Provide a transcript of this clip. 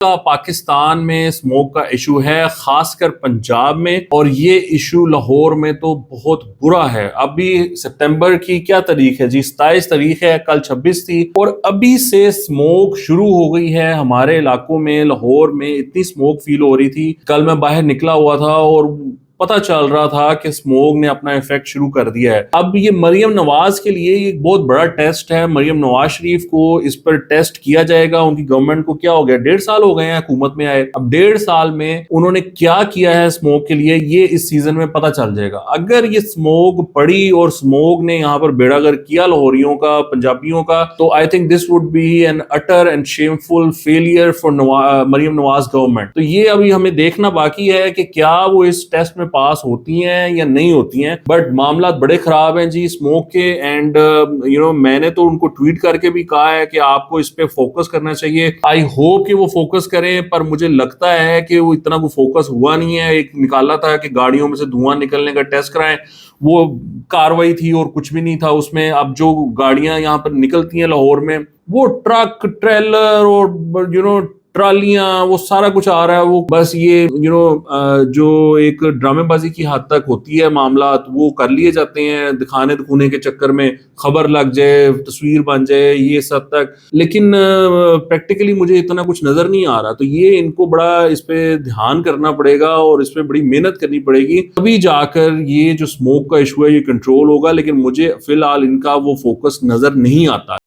पाकिस्तान में स्मोक का इशू है, खासकर पंजाब में, और ये इशू लाहौर में तो बहुत बुरा है। अभी सितंबर की क्या तारीख है जी? 27 तारीख है, कल 26 थी, और अभी से स्मोक शुरू हो गई है हमारे इलाकों में। लाहौर में इतनी स्मोक फील हो रही थी, कल मैं बाहर निकला हुआ था और पता चल रहा था कि स्मोक ने अपना इफेक्ट शुरू कर दिया है। अब ये मरियम नवाज के लिए एक बहुत बड़ा टेस्ट है। मरियम नवाज शरीफ को इस पर टेस्ट किया जाएगा। उनकी गवर्नमेंट को क्या हो गया, 1.5 साल हो गए हैं हुकूमत में आए। अब 1.5 साल में उन्होंने क्या किया है स्मोक के लिए, ये इस सीजन में पता चल जाएगा। अगर ये स्मोक पड़ी और स्मोक ने यहाँ पर बेड़ागर किया लाहौरियों का, पंजाबियों का, तो I think this would be an utter and shameful failure for Mariam Nawaz government. तो ये अभी हमें देखना बाकी है कि क्या वो इस टेस्ट में पास होती हैं या नहीं होती हैं। बट मामला बड़े खराब हैं जी स्मोक के। एंड मैंने तो उनको ट्वीट करके भी कहा है कि आपको इस पे फोकस करना चाहिए। आई होप कि वो फोकस करें, पर मुझे लगता है कि वो इतना कोई फोकस हुआ नहीं है। एक निकाला था कि गाड़ियों में से धुआं निकलने का टेस्ट कराएं, वो कार्रवाई थी और कुछ भी नहीं था उसमें। अब जो गाड़ियां यहाँ पर निकलती हैं लाहौर में, वो ट्रक, ट्रेलर और ट्रालियां, वो सारा कुछ आ रहा है। वो बस ये जो एक ड्रामेबाजी की हद तक होती है मामला, वो कर लिए जाते हैं दिखाने दिखूने के चक्कर में, खबर लग जाए, तस्वीर बन जाए, ये सब तक। लेकिन प्रैक्टिकली मुझे इतना कुछ नजर नहीं आ रहा। तो ये इनको बड़ा इस पे ध्यान करना पड़ेगा और इस पे बड़ी मेहनत करनी पड़ेगी, तभी जाकर ये जो स्मोक का इशू है ये कंट्रोल होगा। लेकिन मुझे फिलहाल इनका वो फोकस नजर नहीं आता।